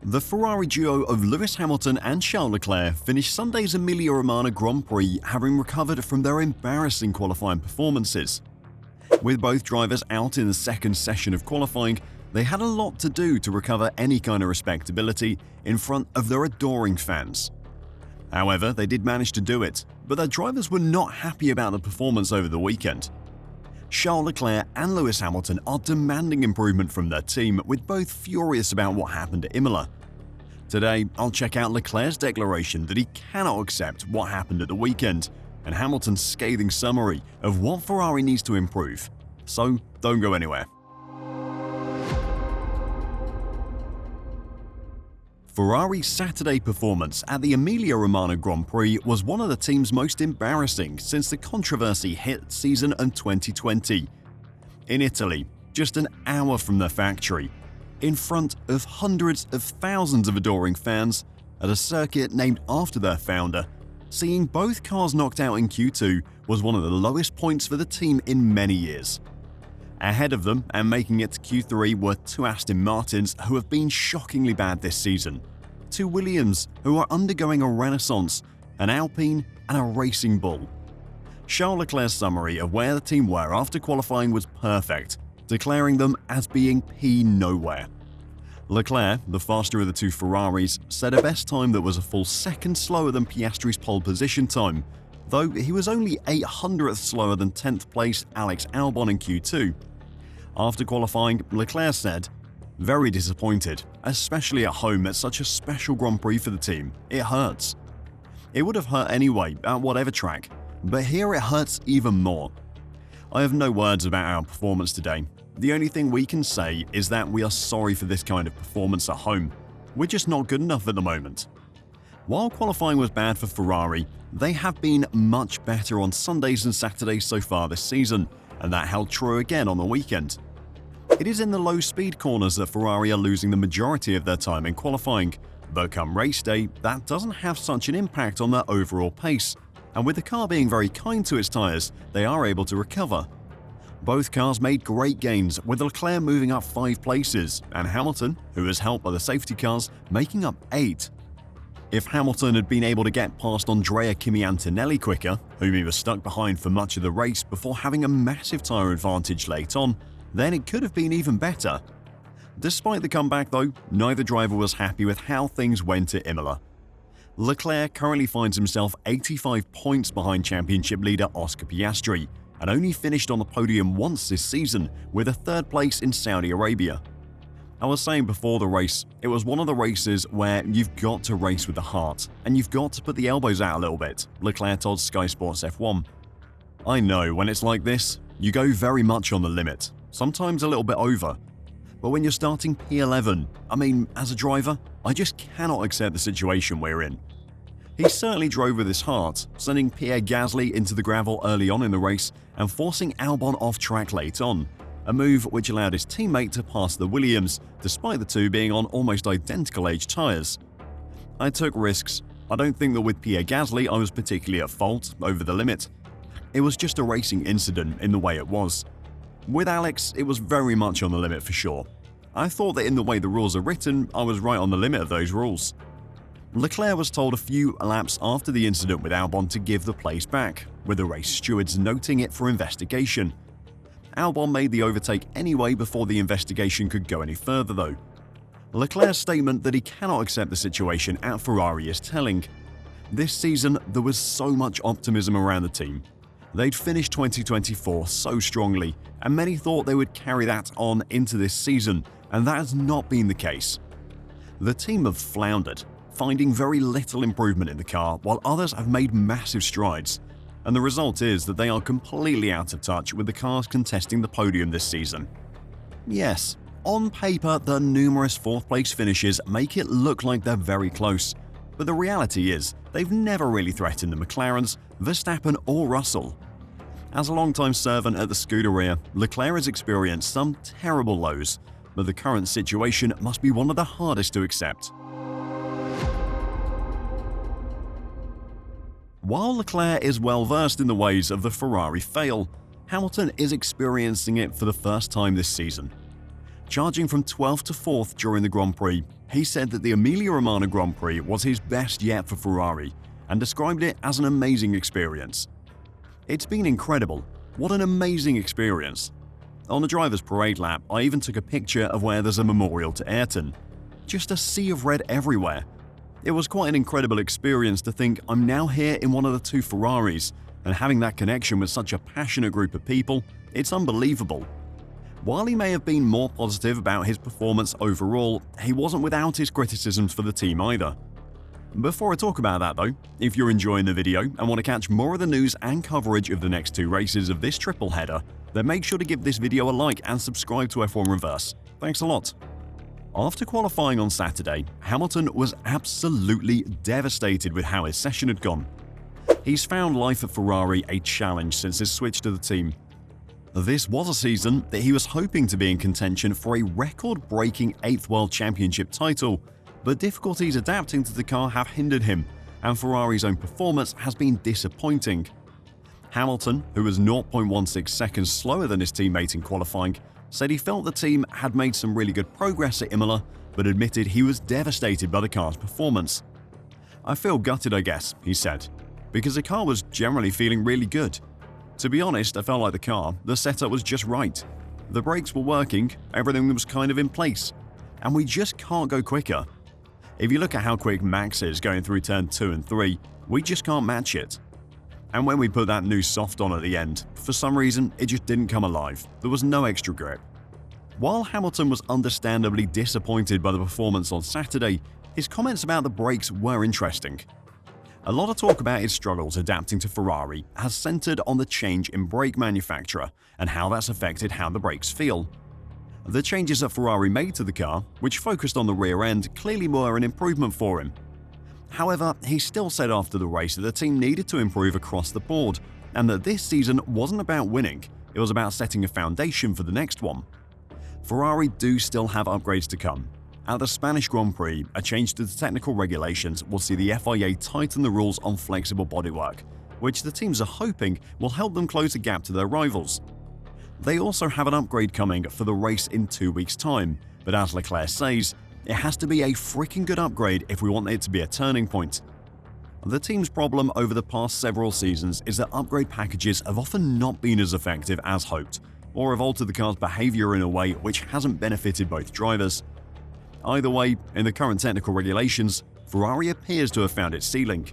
The Ferrari duo of Lewis Hamilton and Charles Leclerc finished Sunday's Emilia-Romagna Grand Prix having recovered from their embarrassing qualifying performances. With both drivers out in the second session of qualifying, they had a lot to do to recover any kind of respectability in front of their adoring fans. However, they did manage to do it, but their drivers were not happy about the performance over the weekend. Charles Leclerc and Lewis Hamilton are demanding improvement from their team, with both furious about what happened at Imola. Today, I'll check out Leclerc's declaration that he cannot accept what happened at the weekend, and Hamilton's scathing summary of what Ferrari needs to improve. So, don't go anywhere. Ferrari's Saturday performance at the Emilia-Romagna Grand Prix was one of the team's most embarrassing since the controversy hit season in 2020. In Italy, just an hour from their factory, in front of hundreds of thousands of adoring fans at a circuit named after their founder, seeing both cars knocked out in Q2 was one of the lowest points for the team in many years. Ahead of them and making it to Q3 were two Aston Martins who have been shockingly bad this season, two Williams who are undergoing a renaissance, an Alpine and a Racing Bull. Charles Leclerc's summary of where the team were after qualifying was perfect, declaring them as being P nowhere. Leclerc, the faster of the two Ferraris, set a best time that was a full second slower than Piastri's pole position time, though he was only 0.08 slower than 10th place Alex Albon in Q2. After qualifying, Leclerc said, "Very disappointed, especially at home at such a special Grand Prix for the team. It hurts. It would have hurt anyway at whatever track, but here it hurts even more. I have no words about our performance today. The only thing we can say is that we are sorry for this kind of performance at home. We're just not good enough at the moment." While qualifying was bad for Ferrari, they have been much better on Sundays and Saturdays so far this season, and that held true again on the weekend. It is in the low-speed corners that Ferrari are losing the majority of their time in qualifying, but come race day, that doesn't have such an impact on their overall pace, and with the car being very kind to its tyres, they are able to recover. Both cars made great gains, with Leclerc moving up 5 places, and Hamilton, who was helped by the safety cars, making up 8. If Hamilton had been able to get past Andrea Kimi Antonelli quicker, whom he was stuck behind for much of the race before having a massive tyre advantage late on, then it could have been even better. Despite the comeback though, neither driver was happy with how things went at Imola. Leclerc currently finds himself 85 points behind championship leader Oscar Piastri, and only finished on the podium once this season with a 3rd place in Saudi Arabia. I was saying before the race, it was one of the races where you've got to race with the heart, and you've got to put the elbows out a little bit, Leclerc told Sky Sports F1. "I know when it's like this, you go very much on the limit, sometimes a little bit over. But when you're starting P11, as a driver, I just cannot accept the situation we're in." He certainly drove with his heart, sending Pierre Gasly into the gravel early on in the race and forcing Albon off track late on, a move which allowed his teammate to pass the Williams, despite the two being on almost identical age tyres. "I took risks. I don't think that with Pierre Gasly I was particularly at fault over the limit. It was just a racing incident in the way it was. With Alex, it was very much on the limit for sure. I thought that in the way the rules are written, I was right on the limit of those rules." Leclerc was told a few laps after the incident with Albon to give the place back, with the race stewards noting it for investigation. Albon made the overtake anyway before the investigation could go any further though. Leclerc's statement that he cannot accept the situation at Ferrari is telling. This season, there was so much optimism around the team. They'd finished 2024 so strongly, and many thought they would carry that on into this season, and that has not been the case. The team have floundered, finding very little improvement in the car, while others have made massive strides, and the result is that they are completely out of touch with the cars contesting the podium this season. Yes, on paper, the numerous 4th place finishes make it look like they're very close, but the reality is they've never really threatened the McLarens, Verstappen or Russell. As a long-time servant at the Scuderia, Leclerc has experienced some terrible lows, but the current situation must be one of the hardest to accept. While Leclerc is well versed in the ways of the Ferrari fail, Hamilton is experiencing it for the first time this season. Charging from 12th to 4th during the Grand Prix, he said that the Emilia-Romagna Grand Prix was his best yet for Ferrari and described it as an amazing experience. "It's been incredible. What an amazing experience. On the driver's parade lap, I even took a picture of where there's a memorial to Ayrton. Just a sea of red everywhere. It was quite an incredible experience to think I'm now here in one of the two Ferraris, and having that connection with such a passionate group of people, it's unbelievable." While he may have been more positive about his performance overall, he wasn't without his criticisms for the team either. Before I talk about that though, if you're enjoying the video and want to catch more of the news and coverage of the next two races of this triple header, then make sure to give this video a like and subscribe to F1 Reverse. Thanks a lot. After qualifying on Saturday, Hamilton was absolutely devastated with how his session had gone. He's found life at Ferrari a challenge since his switch to the team. This was a season that he was hoping to be in contention for a record-breaking 8th World Championship title, but difficulties adapting to the car have hindered him, and Ferrari's own performance has been disappointing. Hamilton, who was 0.16 seconds slower than his teammate in qualifying, said he felt the team had made some really good progress at Imola, but admitted he was devastated by the car's performance. "I feel gutted, I guess," he said, "because the car was generally feeling really good. To be honest, I felt like the setup was just right. The brakes were working, everything was kind of in place, and we just can't go quicker. If you look at how quick Max is going through turn 2 and 3, we just can't match it. And when we put that new soft on at the end, for some reason it just didn't come alive. There was no extra grip." While Hamilton was understandably disappointed by the performance on Saturday, his comments about the brakes were interesting. A lot of talk about his struggles adapting to Ferrari has centered on the change in brake manufacturer and how that's affected how the brakes feel. The changes that Ferrari made to the car, which focused on the rear end, clearly were an improvement for him. However, he still said after the race that the team needed to improve across the board, and that this season wasn't about winning, it was about setting a foundation for the next one. Ferrari do still have upgrades to come. At the Spanish Grand Prix, a change to the technical regulations will see the FIA tighten the rules on flexible bodywork, which the teams are hoping will help them close the gap to their rivals. They also have an upgrade coming for the race in 2 weeks' time, but as Leclerc says, it has to be a freaking good upgrade if we want it to be a turning point. The team's problem over the past several seasons is that upgrade packages have often not been as effective as hoped, or have altered the car's behavior in a way which hasn't benefited both drivers. Either way, in the current technical regulations, Ferrari appears to have found its ceiling.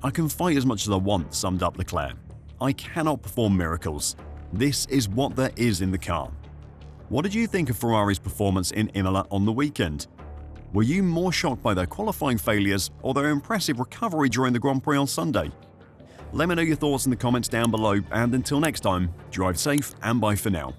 "I can fight as much as I want," summed up Leclerc. "I cannot perform miracles. This is what there is in the car." What did you think of Ferrari's performance in Imola on the weekend? Were you more shocked by their qualifying failures or their impressive recovery during the Grand Prix on Sunday? Let me know your thoughts in the comments down below, and until next time, drive safe and bye for now.